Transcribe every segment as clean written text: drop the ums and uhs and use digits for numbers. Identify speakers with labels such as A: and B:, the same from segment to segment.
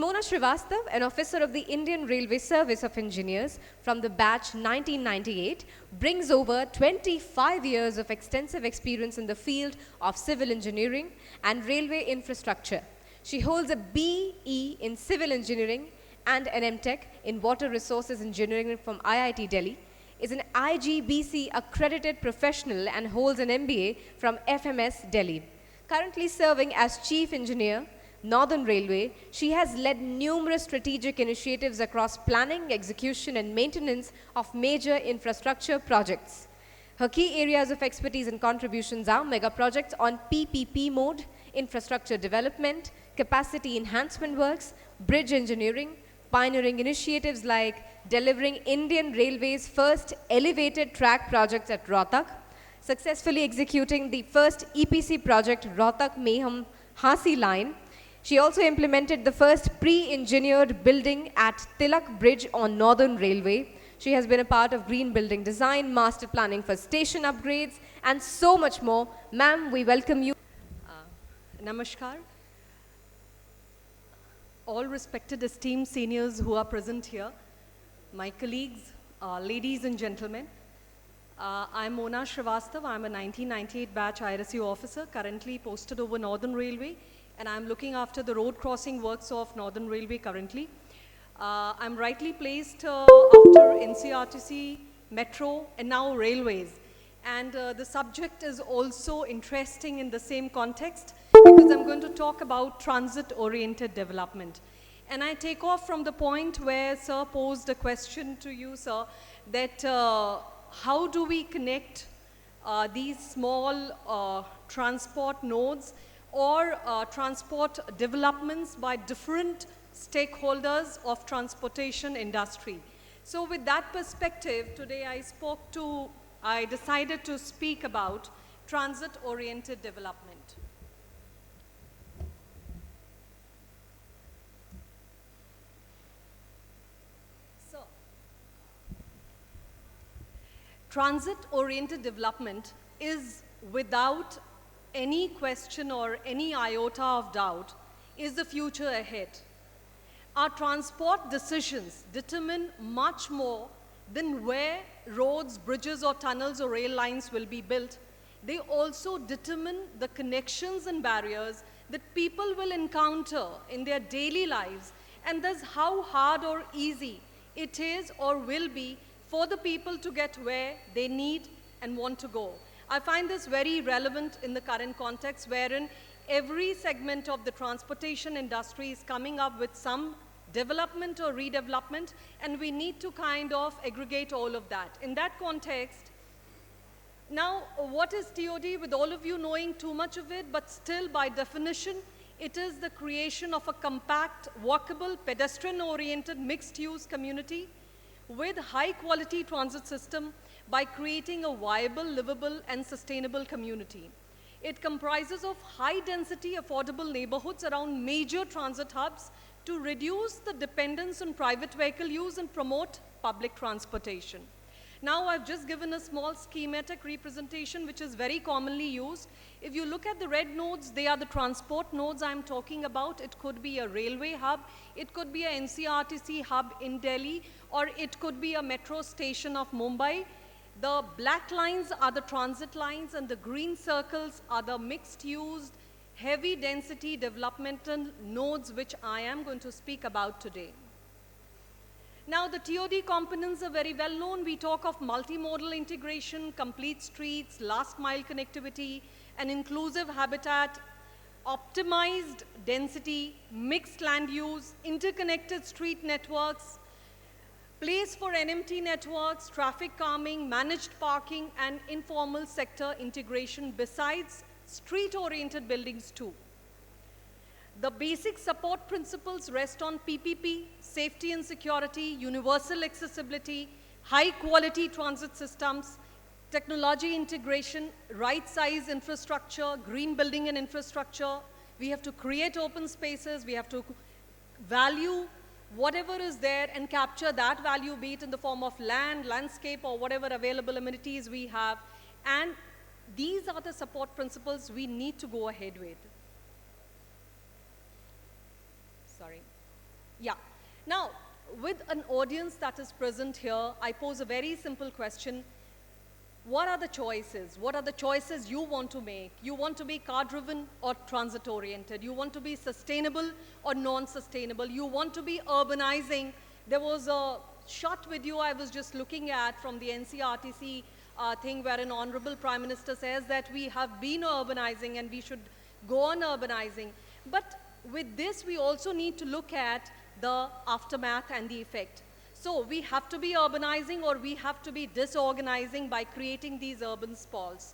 A: Mona Srivastav, an officer of the Indian Railway Service of Engineers from the batch 1998, brings over 25 years of extensive experience in the field of civil engineering and railway infrastructure. She holds a BE in civil engineering and an MTech in water resources engineering from IIT Delhi, is an IGBC accredited professional and holds an MBA from FMS Delhi. Currently serving as Chief Engineer, Northern Railway, she has led numerous strategic initiatives across planning, execution and maintenance of major infrastructure projects. Her key areas of expertise and contributions are mega projects on PPP mode, infrastructure development, capacity enhancement works, bridge engineering, pioneering initiatives like delivering Indian Railways' first elevated track projects at Rohtak, successfully executing the first EPC project Rohtak-Meham Hasi line. She also implemented the first pre-engineered building at Tilak Bridge on Northern Railway. She has been a part of green building design, master planning for station upgrades, and so much more. Ma'am, we welcome you.
B: Namaskar. All respected esteemed seniors who are present here, my colleagues, ladies and gentlemen. I'm Mona Srivastav. I'm a 1998 batch IRSU officer, currently posted over Northern Railway, and I'm looking after the road crossing works of Northern Railway currently. I'm rightly placed after NCRTC, Metro, and now Railways. And the subject is also interesting in the same context because I'm going to talk about transit-oriented development. And I take off from the point where Sir posed a question to you, Sir, that how do we connect these small transport nodes or transport developments by different stakeholders of transportation industry. So with that perspective, today I decided to speak about transit-oriented development. So, transit-oriented development is without any question or any iota of doubt is the future ahead. Our transport decisions determine much more than where roads, bridges or tunnels or rail lines will be built. They also determine the connections and barriers that people will encounter in their daily lives, and thus how hard or easy it is or will be for the people to get where they need and want to go. I find this very relevant in the current context wherein every segment of the transportation industry is coming up with some development or redevelopment, and we need to kind of aggregate all of that. In that context, now what is TOD? With all of you knowing too much of it, but still by definition, it is the creation of a compact, walkable, pedestrian-oriented, mixed-use community with high-quality transit system by creating a viable, livable, and sustainable community. It comprises of high-density, affordable neighborhoods around major transit hubs to reduce the dependence on private vehicle use and promote public transportation. Now, I've just given a small schematic representation which is very commonly used. If you look at the red nodes, they are the transport nodes I'm talking about. It could be a railway hub, it could be a NCRTC hub in Delhi, or it could be a metro station of Mumbai. The black lines are the transit lines and the green circles are the mixed-use, heavy density developmental nodes which I am going to speak about today. Now the TOD components are very well known. We talk of multimodal integration, complete streets, last mile connectivity, an inclusive habitat, optimized density, mixed land use, interconnected street networks, place for NMT networks, traffic calming, managed parking, and informal sector integration besides street-oriented buildings too. The basic support principles rest on PPP, safety and security, universal accessibility, high-quality transit systems, technology integration, right-size infrastructure, green building and infrastructure. We have to create open spaces. We have to value whatever is there and capture that value, be it in the form of land, landscape, or whatever available amenities we have. And these are the support principles we need to go ahead with. Sorry. Yeah. Now, with an audience that is present here, I pose a very simple question. What are the choices? What are the choices you want to make? You want to be car-driven or transit-oriented? You want to be sustainable or non-sustainable? You want to be urbanizing? There was a short video I was just looking at from the NCRTC thing where an honorable Prime Minister says that we have been urbanizing and we should go on urbanizing. But with this, we also need to look at the aftermath and the effect. So we have to be urbanizing or we have to be disorganizing by creating these urban spalls.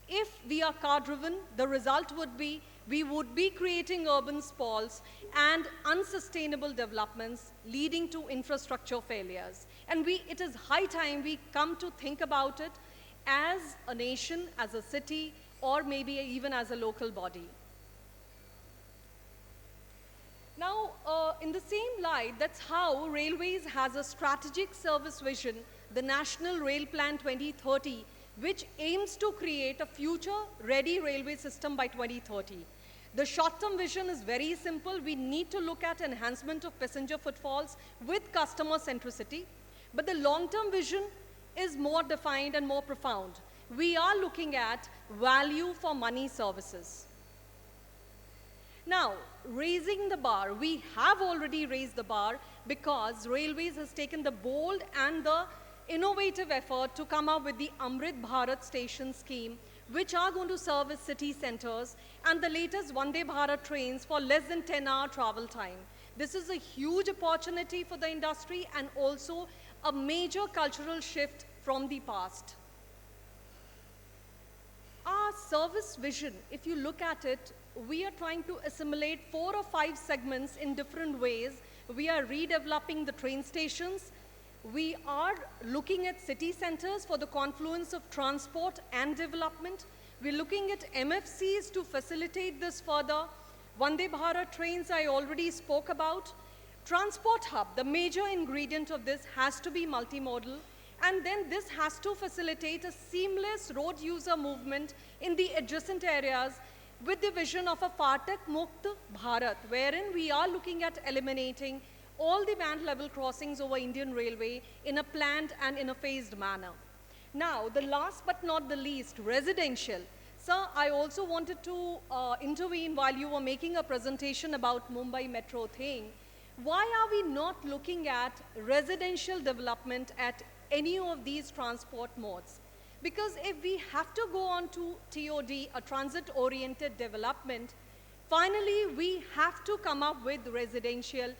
B: If we are car-driven, the result would be we would be creating urban spalls and unsustainable developments leading to infrastructure failures. And it is high time we come to think about it as a nation, as a city, or maybe even as a local body. Now, in the same light, that's how Railways has a strategic service vision, the National Rail Plan 2030, which aims to create a future-ready railway system by 2030. The short-term vision is very simple. We need to look at enhancement of passenger footfalls with customer centricity. But the long-term vision is more defined and more profound. We are looking at value for money services. Now, raising the bar, we have already raised the bar because Railways has taken the bold and the innovative effort to come up with the Amrit Bharat station scheme, which are going to service city centers and the latest Vande Bharat trains for less than 10-hour travel time. This is a huge opportunity for the industry and also a major cultural shift from the past. Our service vision, if you look at it, we are trying to assimilate 4 or 5 segments in different ways. We are redeveloping the train stations. We are looking at city centers for the confluence of transport and development. We're looking at MFCs to facilitate this further. Vande Bharat trains I already spoke about. Transport hub, the major ingredient of this has to be multimodal. And then this has to facilitate a seamless road user movement in the adjacent areas with the vision of a Phatak Mukt Bharat, wherein we are looking at eliminating all the band level crossings over Indian Railway in a planned and in a phased manner. Now, the last but not the least, residential. Sir, I also wanted to intervene while you were making a presentation about Mumbai Metro thing. Why are we not looking at residential development at any of these transport modes? Because if we have to go on to TOD, a transit-oriented development, finally we have to come up with residential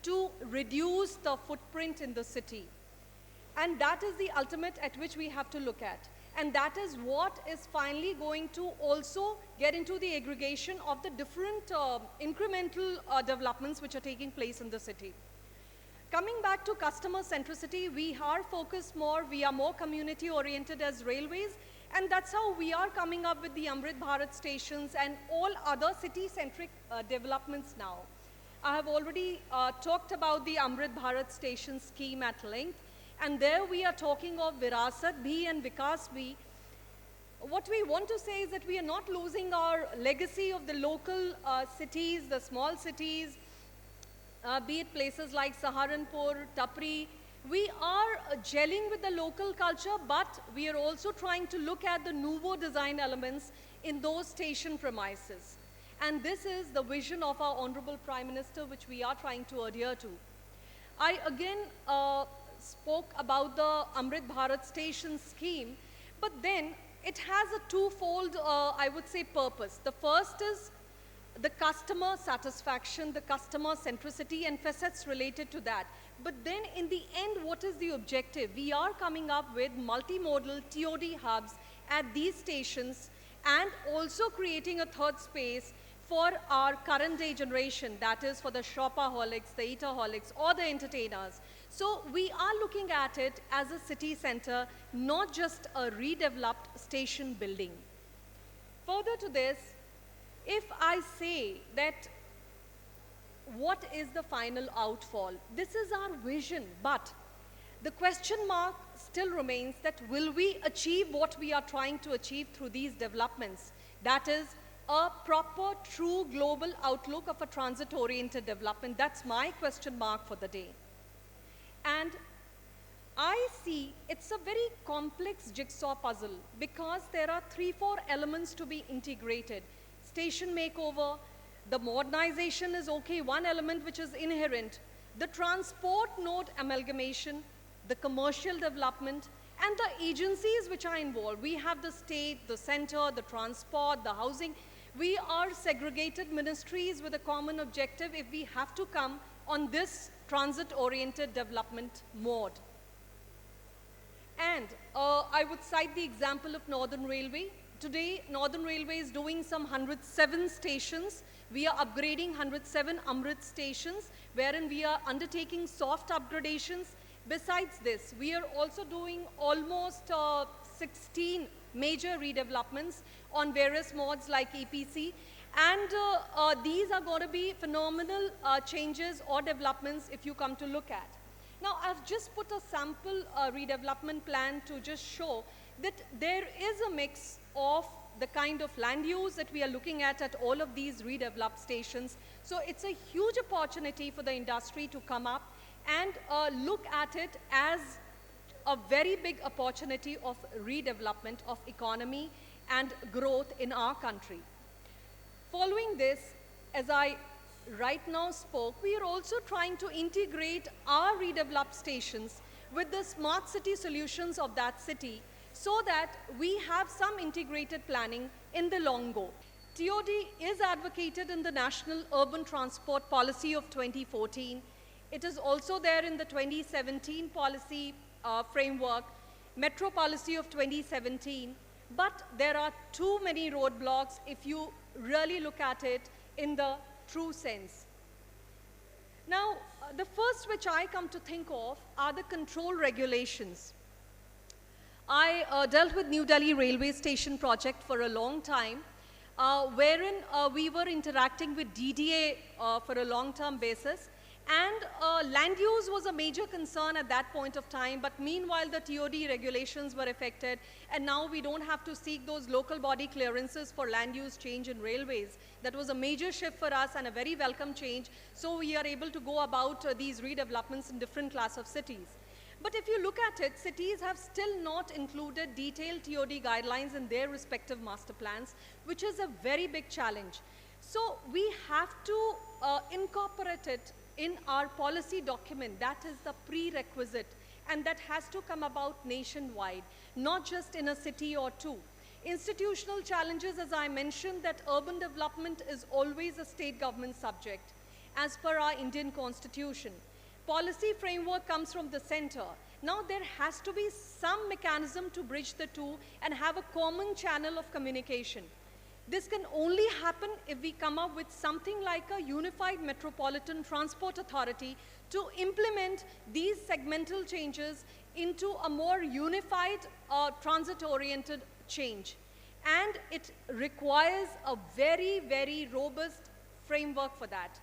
B: to reduce the footprint in the city. And that is the ultimate at which we have to look at. And that is what is finally going to also get into the aggregation of the different incremental developments which are taking place in the city. Coming back to customer centricity, we are focused more, we are more community oriented as Railways, and that's how we are coming up with the Amrit Bharat stations and all other city-centric developments now. I have already talked about the Amrit Bharat station scheme at length, and there we are talking of Virasat Bhi and Vikas Bhi. What we want to say is that we are not losing our legacy of the local cities, the small cities, be it places like Saharanpur, Tapri. We are gelling with the local culture, but we are also trying to look at the nouveau design elements in those station premises. And this is the vision of our Honorable Prime Minister, which we are trying to adhere to. I again spoke about the Amrit Bharat station scheme, but then it has a twofold, I would say, purpose. The first is the customer satisfaction, the customer centricity and facets related to that. But then in the end, what is the objective? We are coming up with multimodal TOD hubs at these stations and also creating a third space for our current day generation, that is for the shopaholics, the eataholics or the entertainers. So we are looking at it as a city center, not just a redeveloped station building. Further to this, if I say that what is the final outfall, this is our vision, but the question mark still remains that will we achieve what we are trying to achieve through these developments? That is a proper, true global outlook of a transit-oriented development? That's my question mark for the day. And I see it's a very complex jigsaw puzzle because there are 3-4 elements to be integrated. Station makeover, the modernization is okay, one element which is inherent. The transport node amalgamation, the commercial development, and the agencies which are involved. We have the state, the center, the transport, the housing. We are segregated ministries with a common objective if we have to come on this transit-oriented development mode. And I would cite the example of Northern Railway. Today, Northern Railway is doing some 107 stations. We are upgrading 107 Amrit stations, wherein we are undertaking soft upgradations. Besides this, we are also doing almost 16 major redevelopments on various modes like EPC. And these are going to be phenomenal changes or developments if you come to look at. Now, I've just put a sample redevelopment plan to just show that there is a mix of the kind of land use that we are looking at all of these redeveloped stations. So it's a huge opportunity for the industry to come up and look at it as a very big opportunity of redevelopment of economy and growth in our country. Following this, as I right now spoke, we are also trying to integrate our redeveloped stations with the smart city solutions of that city so that we have some integrated planning in the long go. TOD is advocated in the National Urban Transport Policy of 2014. It is also there in the 2017 policy framework, Metro Policy of 2017. But there are too many roadblocks if you really look at it in the true sense. Now, the first which I come to think of are the control regulations. I dealt with New Delhi Railway Station project for a long time, wherein we were interacting with DDA for a long-term basis. And land use was a major concern at that point of time, but meanwhile the TOD regulations were affected, and now we don't have to seek those local body clearances for land use change in railways. That was a major shift for us and a very welcome change, so we are able to go about these redevelopments in different class of cities. But if you look at it, cities have still not included detailed TOD guidelines in their respective master plans, which is a very big challenge. So we have to incorporate it in our policy document. That is the prerequisite, and that has to come about nationwide, not just in a city or two. Institutional challenges, as I mentioned, that urban development is always a state government subject, as per our Indian Constitution. Policy framework comes from the center. Now there has to be some mechanism to bridge the two and have a common channel of communication. This can only happen if we come up with something like a unified metropolitan transport authority to implement these segmental changes into a more unified transit-oriented change. And it requires a very, very robust framework for that.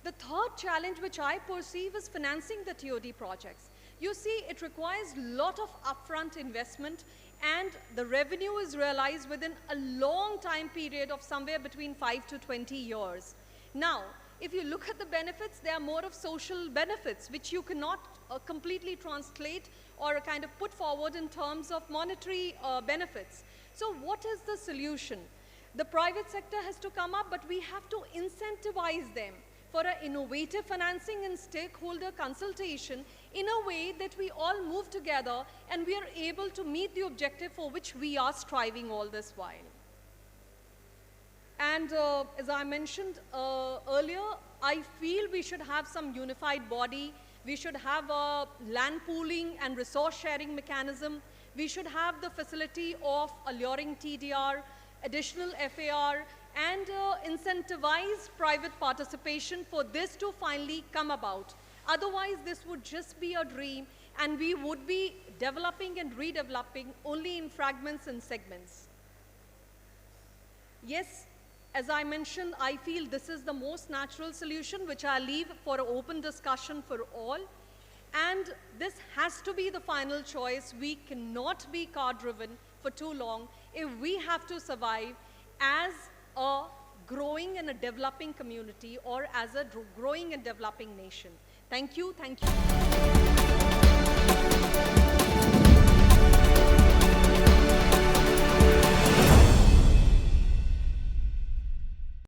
B: The third challenge which I perceive is financing the TOD projects. You see, it requires a lot of upfront investment, and the revenue is realized within a long time period of somewhere between 5 to 20 years. Now, if you look at the benefits, they are more of social benefits, which you cannot completely translate or kind of put forward in terms of monetary benefits. So what is the solution? The private sector has to come up, but we have to incentivize them for an innovative financing and stakeholder consultation in a way that we all move together and we are able to meet the objective for which we are striving all this while. And as I mentioned earlier, I feel we should have some unified body. We should have a land pooling and resource sharing mechanism. We should have the facility of alluring TDR, additional FAR, and incentivize private participation for this to finally come about. Otherwise, this would just be a dream, and we would be developing and redeveloping only in fragments and segments. Yes, as I mentioned, I feel this is the most natural solution, which I leave for an open discussion for all. And this has to be the final choice. We cannot be car-driven for too long if we have to survive as a growing and a developing community or as a growing and developing nation. Thank you. Thank you.